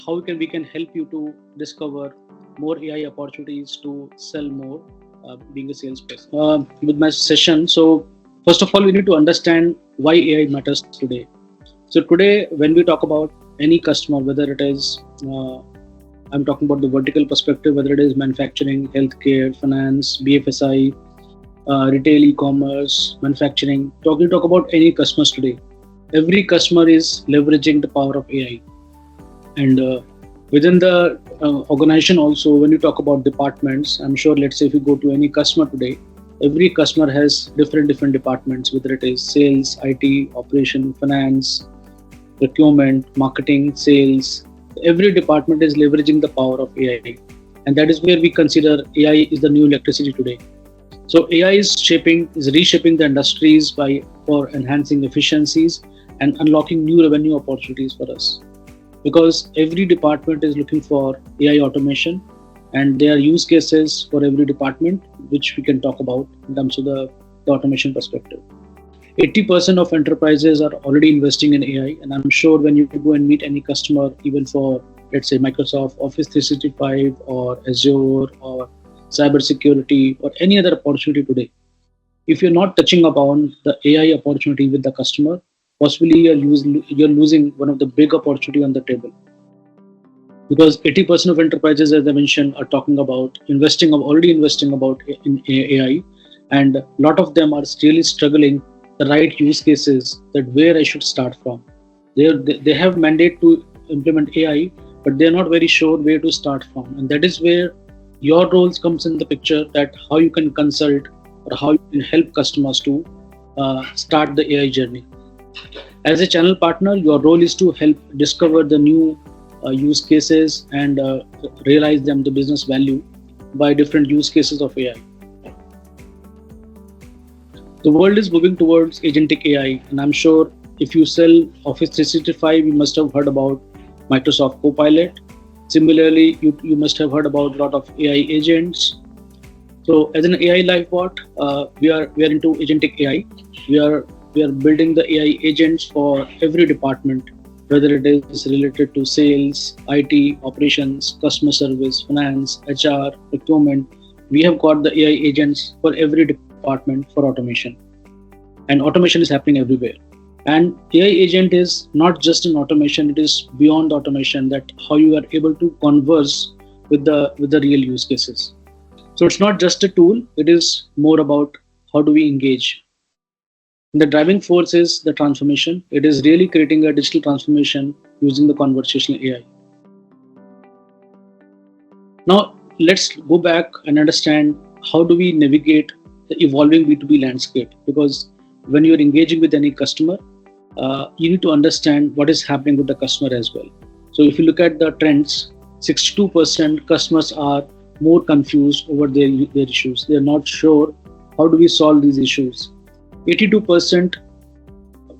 how we can help you to discover more AI opportunities to sell more, being a salesperson. With my session, so first of all, we need to understand why AI matters today. So today, when we talk about any customer, whether it is I'm talking about the vertical perspective, whether it is manufacturing, healthcare, finance, BFSI, retail, e-commerce, manufacturing. Talk about any customers today. Every customer is leveraging the power of AI, and within the organization also. When you talk about departments, I'm sure. Let's say if you go to any customer today, every customer has different departments, whether it is sales, IT, operation, finance, procurement, marketing, sales. Every department is leveraging the power of AI, and that is where we consider AI is the new electricity today. So AI is reshaping the industries by for enhancing efficiencies and unlocking new revenue opportunities for us. Because every department is looking for AI automation, and there are use cases for every department, which we can talk about in terms of the automation perspective. 80% of enterprises are already investing in AI, and I'm sure when you go and meet any customer, even for let's say Microsoft Office 365 or Azure or cybersecurity or any other opportunity today, if you're not touching upon the AI opportunity with the customer, possibly you're losing one of the big opportunity on the table. Because 80% of enterprises, as I mentioned, are talking about already investing about in AI, and a lot of them are really struggling the right use cases, that where I should start from. They have mandate to implement AI, but they're not very sure where to start from, and that is where your roles comes in the picture, that how you can consult or how you can help customers to start the AI journey. As a channel partner, your role is to help discover the new use cases and realize them the business value by different use cases of AI. The world is moving towards agentic AI, and I'm sure if you sell Office 365, you must have heard about Microsoft Copilot. Similarly, you must have heard about a lot of AI agents. So, as an AI life bot, we are into agentic AI. We are building the AI agents for every department, whether it is related to sales, IT, operations, customer service, finance, HR, procurement. We have got the AI agents for every department for automation, and automation is happening everywhere. And AI agent is not just an automation; it is beyond automation. That how you are able to converse with the real use cases. So it's not just a tool; it is more about how do we engage. The driving force is the transformation. It is really creating a digital transformation using the conversational AI. Now, let's go back and understand how do we navigate the evolving B2B landscape. Because when you're engaging with any customer, you need to understand what is happening with the customer as well. So if you look at the trends, 62% customers are more confused over their issues. They're not sure how do we solve these issues. 82%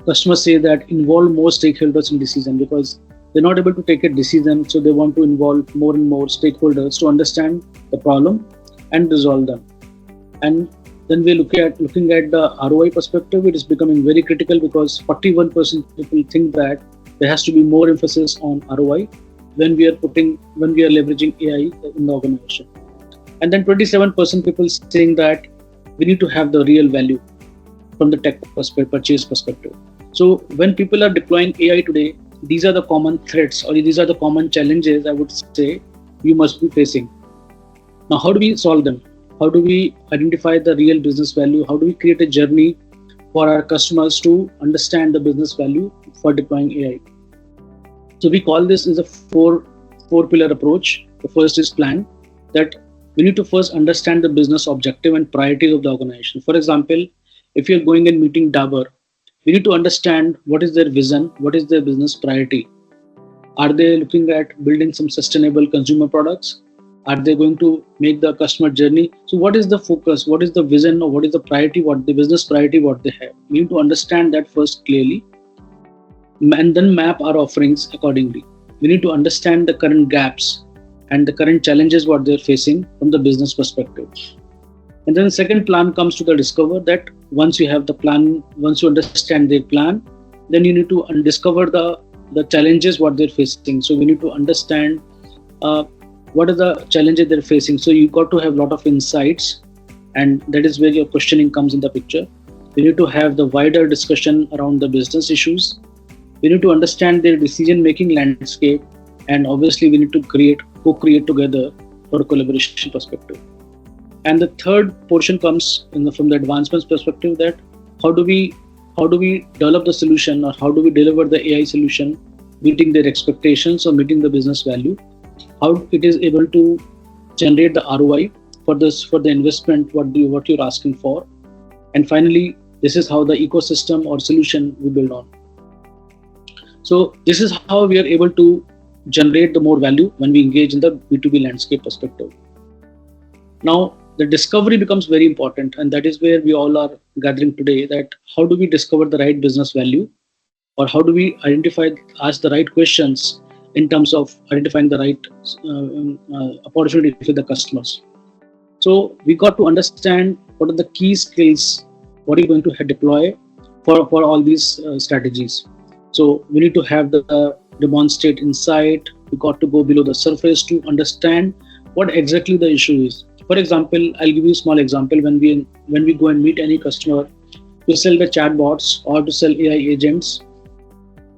customers say that involve more stakeholders in decision, because they're not able to take a decision, so they want to involve more and more stakeholders to understand the problem and resolve them. And then we're looking at the ROI perspective. It is becoming very critical, because 41% people think that there has to be more emphasis on ROI when we are leveraging AI in the organization. And then 27% people saying that we need to have the real value from the tech purchase perspective. So when people are deploying AI today, these are the common threats, or these are the common challenges, I would say, you must be facing. Now, how do we solve them? How do we identify the real business value? How do we create a journey for our customers to understand the business value for deploying AI? So we call this as a four pillar approach. The first is plan, that we need to first understand the business objective and priorities of the organization. For example, if you're going and meeting Dabur, we need to understand what is their vision, what is their business priority. Are they looking at building some sustainable consumer products? Are they going to make the customer journey? So what is the focus? What is the vision, or what is the priority, what the business priority, what they have? We need to understand that first clearly, and then map our offerings accordingly. We need to understand the current gaps and the current challenges what they're facing from the business perspective. And then the second plan comes to the discover, that once you have the plan, once you understand their plan, then you need to discover the the challenges what they're facing. So we need to understand uh, what are the challenges they're facing. So you got to have a lot of insights, and that is where your questioning comes in the picture. We need to have the wider discussion around the business issues. We need to understand their decision making landscape, and obviously we need to co-create together for a collaboration perspective. And the third portion comes from the advancements perspective, that how do we develop the solution, or how do we deliver the AI solution meeting their expectations or meeting the business value, how it is able to generate the ROI for the investment what you're asking for. And finally, this is how the ecosystem or solution we build on. So this is how we are able to generate the more value when we engage in the B2B landscape perspective. Now, the discovery becomes very important, and that is where we all are gathering today, that how do we discover the right business value, or how do we ask the right questions in terms of identifying the right opportunity for the customers. So we got to understand what are the key skills, what are you going to deploy for all these strategies. So we need to have the demonstrate insight. We got to go below the surface to understand what exactly the issue is. For example, I'll give you a small example. When we go and meet any customer to sell the chatbots or to sell AI agents,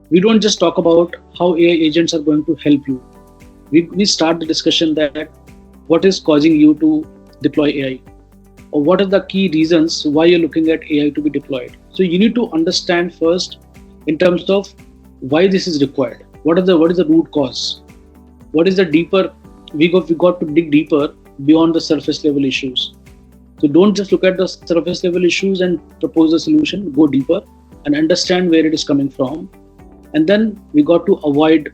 we don't just talk about how AI agents are going to help you. We start the discussion that what is causing you to deploy AI, or what are the key reasons why you're looking at AI to be deployed. So you need to understand first in terms of why this is required. What is the root cause? What is the deeper? We got to dig deeper beyond the surface level issues. So don't just look at the surface level issues and propose a solution. Go deeper and understand where it is coming from. And then we got to avoid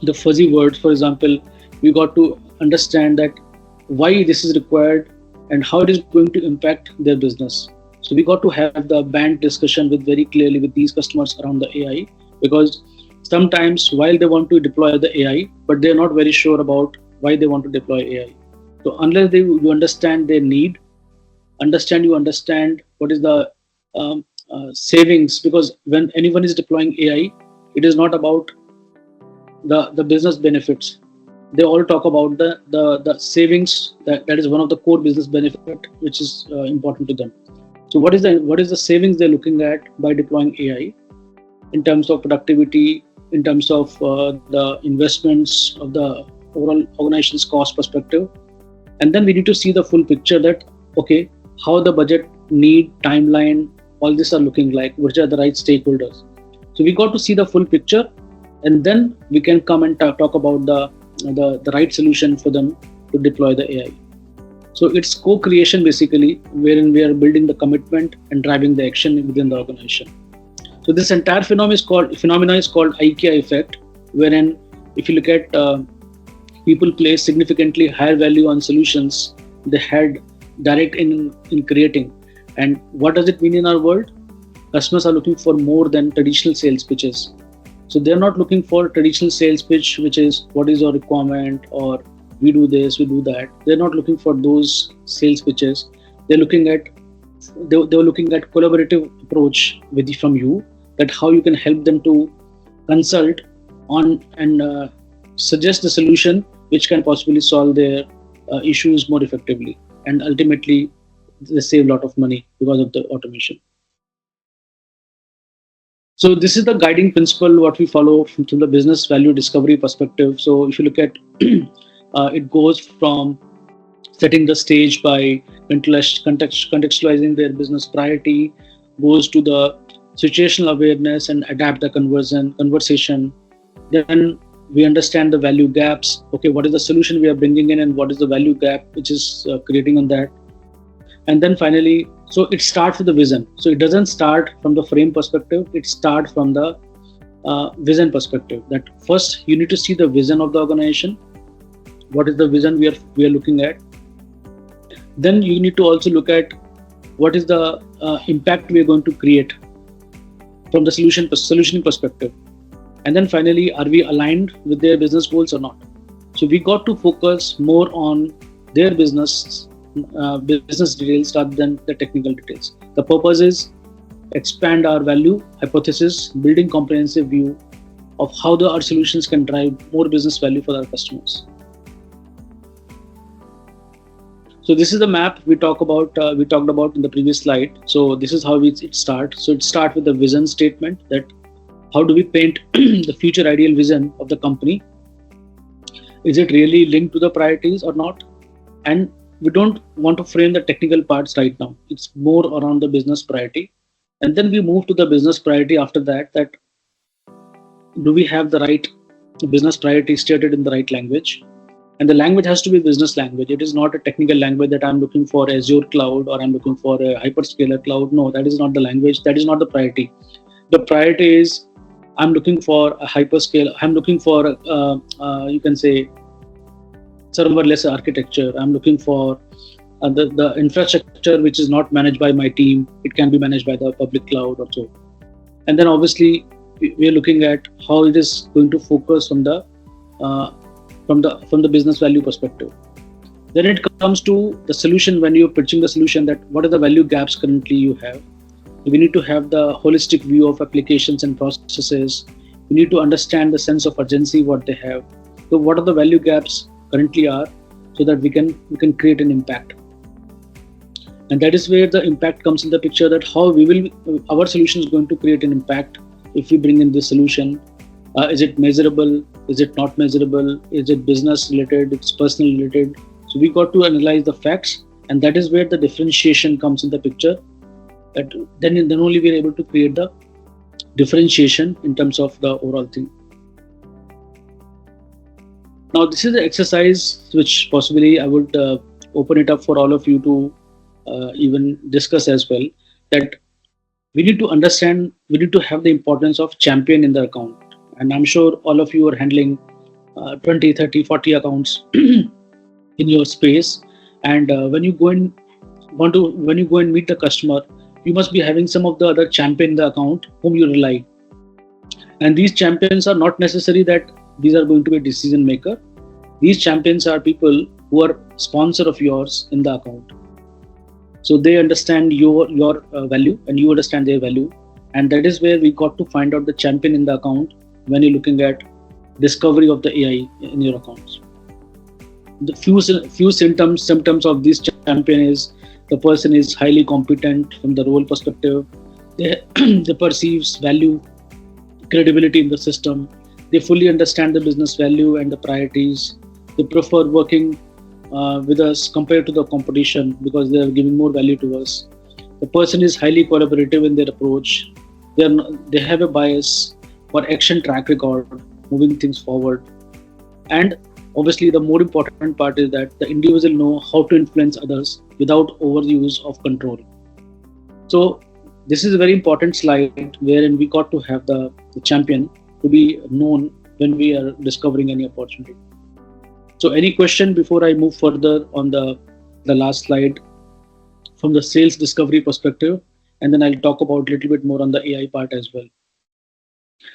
the fuzzy words. For example, we got to understand that why this is required and how it is going to impact their business. So we got to have the band discussion very clearly with these customers around the AI, because sometimes while they want to deploy the AI, but they're not very sure about why they want to deploy AI. So unless you understand their need, you understand what is the savings, because when anyone is deploying AI, it is not about the business benefits. They all talk about the savings. That is one of the core business benefit which is important to them. So what is the savings they're looking at by deploying AI in terms of productivity, in terms of the investments of the overall organization's cost perspective. And then we need to see the full picture, that okay, how the budget, need, timeline, all this are looking like, which are the right stakeholders. So we got to see the full picture, and then we can come and talk about the right solution for them to deploy the AI. So it's co-creation basically, wherein we are building the commitment and driving the action within the organization. So this entire phenomenon is called IKEA effect, wherein if you look at people place significantly higher value on solutions they had direct in creating. And what does it mean in our world? Customers are looking for more than traditional sales pitches. So they're not looking for traditional sales pitch, which is what is your requirement, or we do this, we do that. They're not looking for those sales pitches. They're looking at collaborative approach from you, that how you can help them to consult on and suggest the solution which can possibly solve their issues more effectively, and ultimately they save a lot of money because of the automation. So this is the guiding principle what we follow from the business value discovery perspective. So if you look at it goes from setting the stage by contextualizing their business priority, goes to the situational awareness and adapt the conversation. Then we understand the value gaps. Okay, what is the solution we are bringing in, and what is the value gap which is creating on that. And then finally, so it starts with the vision. So it doesn't start from the frame perspective, it starts from the vision perspective. That first you need to see the vision of the organization. What is the vision we are looking at? Then you need to also look at what is the impact we are going to create from the solutioning perspective. And then finally, are we aligned with their business goals or not? So we got to focus more on their business details rather than the technical details. The purpose is expand our value hypothesis, building comprehensive view of how our solutions can drive more business value for our customers. So this is the map we talked about in the previous slide. So this is how it starts. So it starts with the vision statement, that how do we paint the future ideal vision of the company? Is it really linked to the priorities or not? And we don't want to frame the technical parts right now. It's more around the business priority. And then we move to the business priority after that, that do we have the right business priority stated in the right language? And the language has to be business language. It is not a technical language that I'm looking for Azure cloud or I'm looking for a hyperscaler cloud. No, that is not the language. That is not the priority. The priority is I'm looking for a hyperscale. I'm looking for, you can say, serverless architecture. I'm looking for the infrastructure which is not managed by my team. It can be managed by the public cloud or so. And then obviously we are looking at how it is going to focus on the from the business value perspective. Then it comes to the solution. When you're pitching the solution, that what are the value gaps currently you have? We need to have the holistic view of applications and processes. We need to understand the sense of urgency what they have. So what are the value gaps currently are, so that we can create an impact. And that is where the impact comes in the picture, that how our solution is going to create an impact if we bring in this solution. Is it measurable? Is it not measurable? Is it business related? It's personal related. So we got to analyze the facts, and that is where the differentiation comes in the picture. Then only we are able to create the differentiation in terms of the overall thing. Now this is the exercise which possibly I would open it up for all of you to even discuss as well. That we need to understand, we need to have the importance of champion in the account. And I'm sure all of you are handling 20, 30, 40 accounts in your space. And when you go and meet the customer, you must be having some of the other champion in the account whom you rely. And these champions are not necessary that these are going to be a decision maker. These champions are people who are sponsor of yours in the account. So they understand your value and you understand their value. And that is where we got to find out the champion in the account when you're looking at discovery of the AI in your accounts. The few symptoms of this champion is the person is highly competent from the role perspective. They perceives value, credibility in the system. They fully understand the business value and the priorities. They prefer working with us compared to the competition because they are giving more value to us. The person is highly collaborative in their approach. They have a bias for action track record, moving things forward. And obviously the more important part is that the individual know how to influence others without overuse of control. So this is a very important slide wherein we got to have the champion to be known when we are discovering any opportunity. So any question before I move further on the last slide from the sales discovery perspective, and then I'll talk about a little bit more on the AI part as well.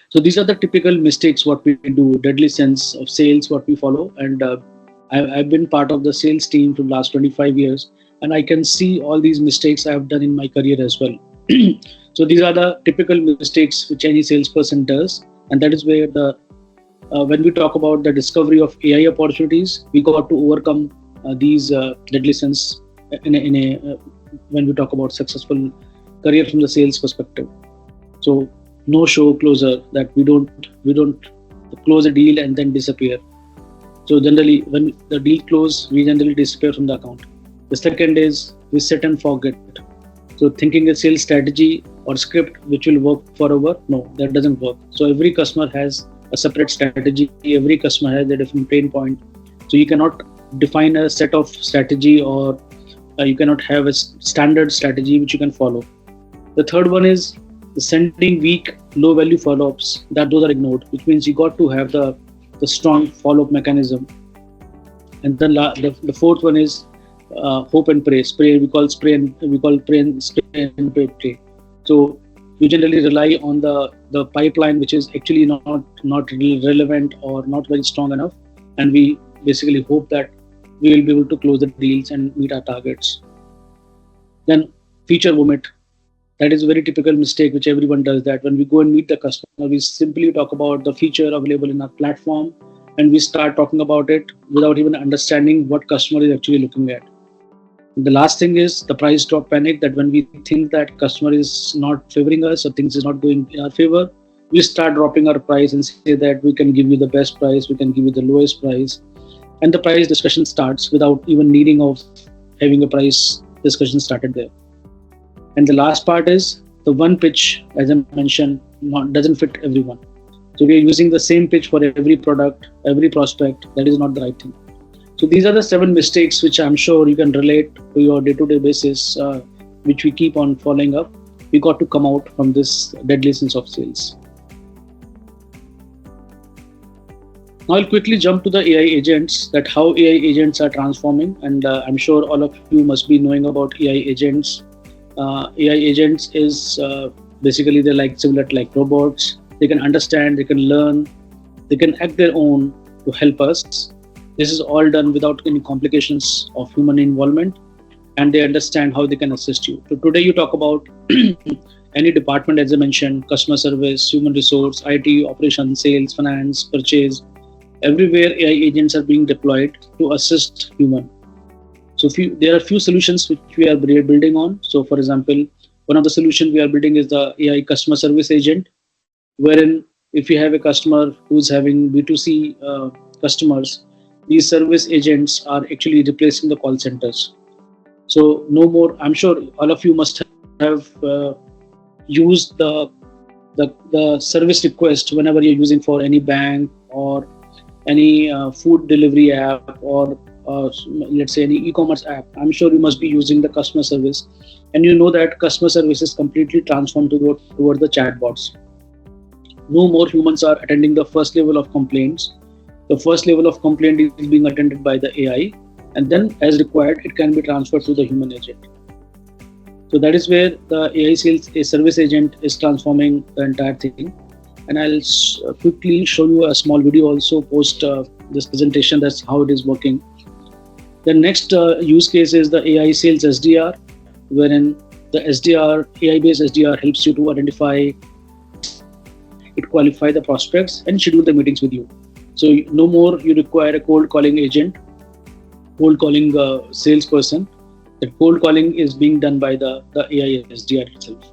So these are the typical mistakes what we do, deadly sense of sales what we follow. And I've been part of the sales team for the last 25 years, and I can see all these mistakes I have done in my career as well. So these are the typical mistakes which any salesperson does, and that is where when we talk about the discovery of AI opportunities, we got to overcome these deadly sense when we talk about successful career from the sales perspective. So no show closer, that we don't close a deal and then disappear. So generally when the deal close, we generally disappear from the account. The second is we set and forget. So thinking a sales strategy or script which will work forever, no, that doesn't work. So every customer has a separate strategy. Every customer has a different pain point. So you cannot define a set of strategy, or you cannot have a standard strategy which you can follow. The third one is the sending weak, low value follow-ups. Those are ignored, which means you got to have the strong follow-up mechanism. And then the fourth one is hope and pray. We call pray and pray. So we generally rely on the pipeline which is actually not really relevant or not very strong enough, and we basically hope that we will be able to close the deals and meet our targets. Then feature vomit. That is a very typical mistake which everyone does, that when we go and meet the customer, we simply talk about the feature available in our platform and we start talking about it without even understanding what customer is actually looking at. The last thing is the price drop panic, that when we think that customer is not favoring us or things is not going in our favor, we start dropping our price and say that we can give you the best price, we can give you the lowest price. And the price discussion starts without even needing of having a price discussion started there. And the last part is the one pitch, as I mentioned, doesn't fit everyone. So we are using the same pitch for every product, every prospect. That is not the right thing. So these are the 7 mistakes which I'm sure you can relate to your day-to-day basis, which we keep on following up. We got to come out from this deadly sense of sales. Now I'll quickly jump to the AI agents, that how AI agents are transforming. And I'm sure all of you must be knowing about AI agents. AI agents is basically they're like similar to like robots. They can understand, they can learn, they can act their own to help us. This is all done without any complications of human involvement, and they understand how they can assist you. So today you talk about any department, as I mentioned, customer service, human resource, IT, operations, sales, finance, purchase. Everywhere AI agents are being deployed to assist human. So there are a few solutions which we are building on. So for example, one of the solutions we are building is the AI customer service agent, wherein if you have a customer who's having B2C customers, these service agents are actually replacing the call centers. So no more, I'm sure all of you must have used the service request whenever you're using for any bank or any food delivery app or let's say any e-commerce app. I'm sure you must be using the customer service, and you know that customer service is completely transformed toward the chatbots. No more humans are attending the first level of complaints. The first level of complaint is being attended by the AI, and then as required, it can be transferred to the human agent. So that is where the AI sales a service agent is transforming the entire thing. And I'll quickly show you a small video also post this presentation. That's how it is working. The next use case is the AI sales SDR, wherein the SDR, AI-based SDR helps you to identify, it qualify the prospects and schedule the meetings with you. So no more you require a cold calling agent, cold calling salesperson. The cold calling is being done by the AI SDR itself.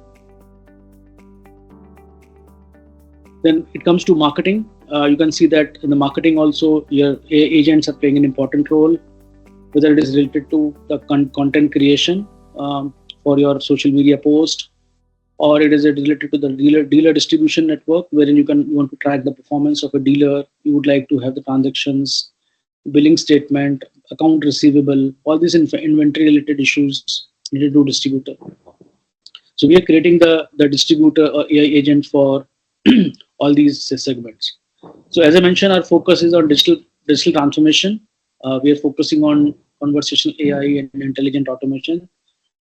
Then it comes to marketing. You can see that in the marketing also, your AI agents are playing an important role, whether it is related to the content creation for your social media post, or it is related to the dealer distribution network, wherein you want to track the performance of a dealer. You would like to have the transactions, billing statement, account receivable, all these inventory related issues related to distributor. So we are creating the distributor or AI agent for all these segments. So as I mentioned, our focus is on digital transformation. We are focusing on conversational AI and intelligent automation.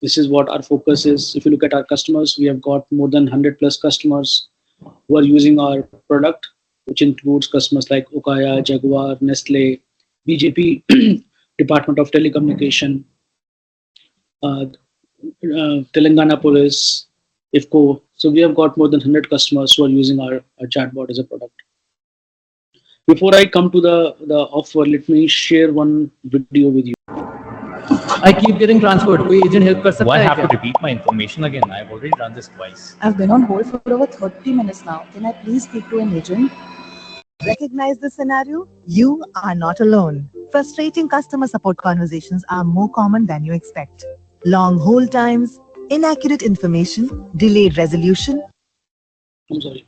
This is what our focus is. If you look at our customers, we have got more than 100 plus customers who are using our product, which includes customers like Okaya, Jaguar, Nestle, BJP, Department of Telecommunication, Telangana Police, IFCO. So we have got more than 100 customers who are using our chatbot as a product. Before I come to the offer, let me share one video with you. I keep getting transferred. कोई agent help कर सकता Do I है have क्या? to repeat my information again? I've already done this twice. I've been on hold for over 30 minutes now. Can I please speak to an agent? Recognize the scenario? You are not alone. Frustrating customer support conversations are more common than you expect. Long hold times, inaccurate information, delayed resolution, I'm sorry.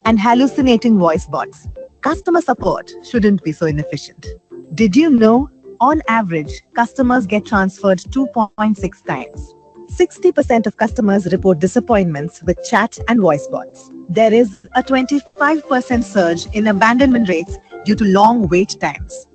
and hallucinating voice bots. Customer support shouldn't be so inefficient. Did you know, on average, customers get transferred 2.6 times? 60% of customers report disappointments with chat and voice bots. There is a 25% surge in abandonment rates due to long wait times.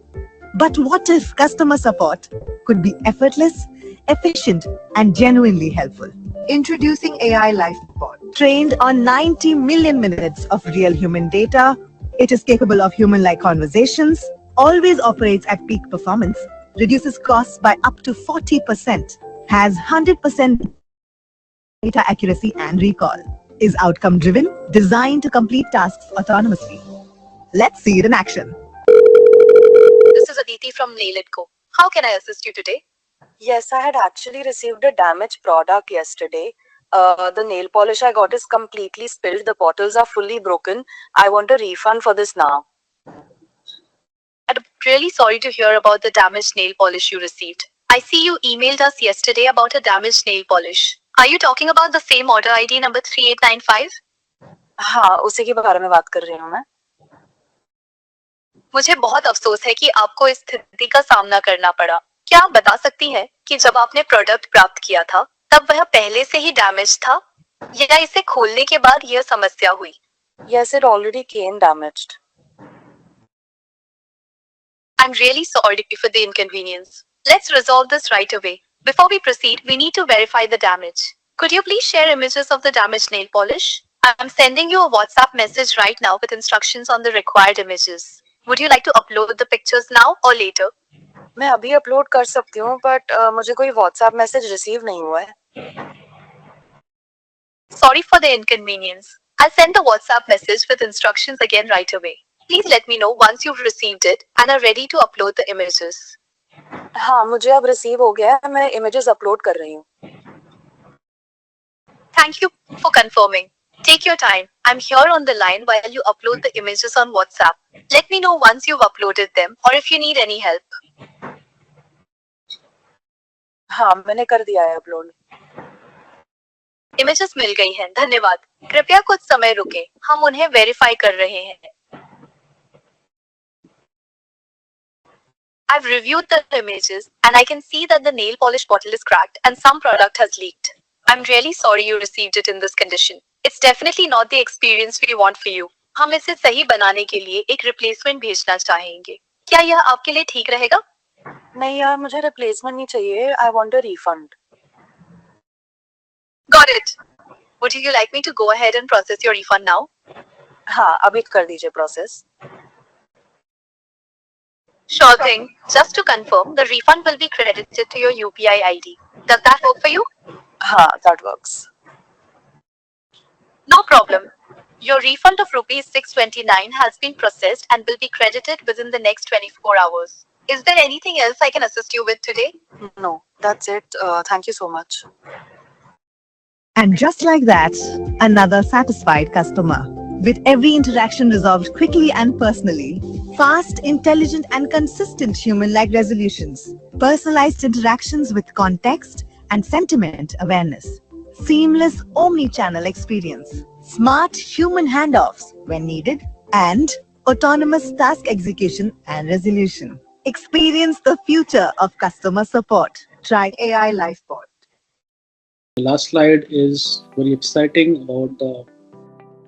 But what if customer support could be effortless, efficient, and genuinely helpful? Introducing AI LifeBot. Trained on 90 million minutes of real human data, it is capable of human-like conversations, always operates at peak performance, reduces costs by up to 40%, has 100% data accuracy and recall, is outcome driven, designed to complete tasks autonomously. Let's see it in action. This is Aditi from Nail It Co. How can I assist you today? Yes, I had actually received a damaged product yesterday. The nail polish I got is completely spilled. The bottles are fully broken. I want a refund for this now. I'm really sorry to hear about the damaged nail polish you received. I see you emailed us yesterday about a damaged nail polish. Are you talking about the same order ID number 3895? हाँ, उसी के बारे में बात कर रही हूँ मैं. मुझे बहुत अफसोस है कि आपको इस स्थिति का सामना करना पड़ा. क्या आप बता सकती हैं कि जब आपने प्रोडक्ट प्राप्त किया था तब वह पहले से ही डैमेज था या इसे खोलने के बाद यह समस्या हुई? Yes, it already came damaged. I'm really sorry for the inconvenience. Let's resolve this right away. Before we proceed, we need to verify the damage. Could you please share images of the damaged nail polish? I'm sending you a WhatsApp message right now with instructions on the required images. Would you like to upload the pictures now or later? मैं अभी upload कर सकती हूँ, but मुझे कोई WhatsApp message receive नहीं हुआ है. Sorry for the inconvenience. I'll send the WhatsApp message with instructions again right away. Please let me know once you've received it and are ready to upload the images. हाँ, मुझे अब receive हो गया है. मैं इमेजेस अपलोड कर रही हूँ. Thank you for confirming. Take your time. I'm here on the line while you upload the images on WhatsApp. Let me know once you've uploaded them or if you need any help. हाँ, मैंने कर दिया है upload. Images मिल गई हैं. धन्यवाद. कृपया कुछ समय रुकें. हम उन्हें वेरीफाई कर रहे हैं. I've reviewed the images and I can see that the nail polish bottle is cracked and some product has leaked. I'm really sorry you received it in this condition. It's definitely not the experience we want for you. हम इसे सही बनाने के लिए एक replacement भेजना चाहेंगे. क्या यह आपके लिए ठीक रहेगा? नहीं यार, मुझे रिप्लेसमेंट नहीं चाहिए. I want a refund. Got it. Would you like me to go ahead and process your refund now? हाँ, अभी कर दीजिए process. Sure thing. Just to confirm, the refund will be credited to your UPI ID. Does that work for you? हाँ, that works. No problem. Your refund of rupees 629 has been processed and will be credited within the next 24 hours. Is there anything else I can assist you with today? No, that's it. Thank you so much. And just like that, another satisfied customer. With every interaction resolved quickly and personally, fast, intelligent, and consistent human-like resolutions, personalized interactions with context and sentiment awareness, seamless omni-channel experience, smart human handoffs when needed, and autonomous task execution and resolution. Experience the future of customer support. Try AI LifeBot. The last slide is very exciting about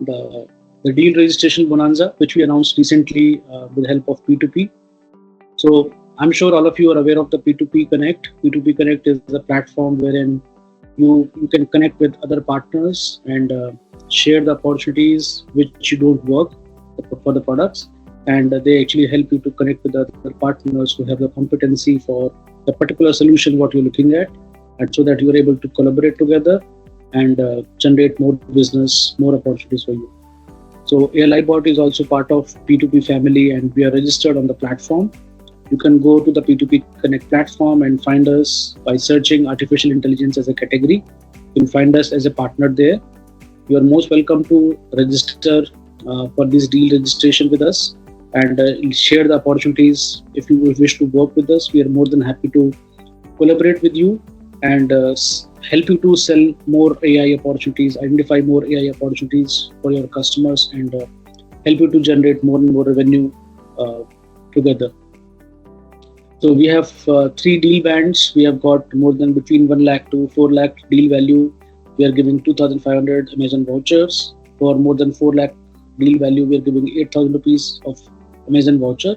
the deal registration bonanza, which we announced recently with the help of P2P. So I'm sure all of you are aware of the P2P Connect. P2P Connect is the platform wherein you can connect with other partners and share the opportunities which you don't work for the products, and they actually help you to connect with other partners who have the competency for the particular solution what you're looking at, and so that you're able to collaborate together and generate more business, more opportunities for you. So AI LifeBot is also part of P2P family, and we are registered on the platform. You can go to the P2P Connect platform and find us by searching artificial intelligence as a category. You can find us as a partner there. You are most welcome to register for this deal registration with us and share the opportunities. If you wish to work with us, we are more than happy to collaborate with you and help you to sell more AI opportunities, identify more AI opportunities for your customers, and help you to generate more and more revenue together. So we have 3 deal bands. We have got more than between 1 lakh to 4 lakh deal value. We are giving 2,500 Amazon vouchers. For more than 4 lakh deal value, we are giving 8,000 rupees of Amazon voucher.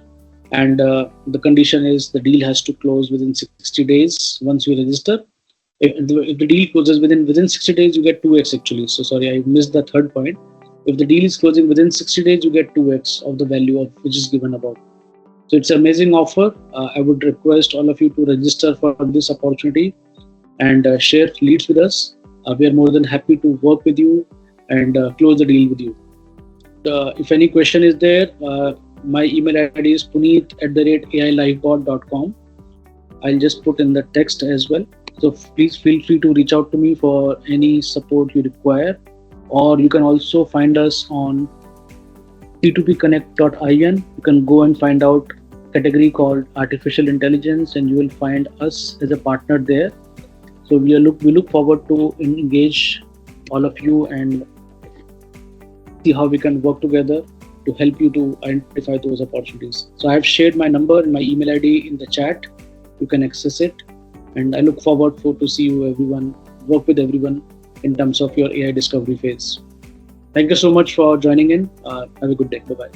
And the condition is the deal has to close within 60 days once you register. If the deal closes within 60 days, you get 2x actually. So sorry, I missed the third point. If the deal is closing within 60 days, you get 2x of the value of which is given above. So it's an amazing offer. I would request all of you to register for this opportunity and share leads with us. We are more than happy to work with you and close the deal with you. If any question is there, my email ID is puneet@ailifebot.com. I'll just put in the text as well. So please feel free to reach out to me for any support you require. Or you can also find us on t2pconnect.in. You can go and find out category called artificial intelligence, and you will find us as a partner there. So we look forward to engage all of you and see how we can work together to help you to identify those opportunities. So I have shared my number and my email ID in the chat. You can access it, and I look forward to see you work with everyone in terms of your AI discovery phase. Thank you so much for joining in. Have a good day. Bye-bye.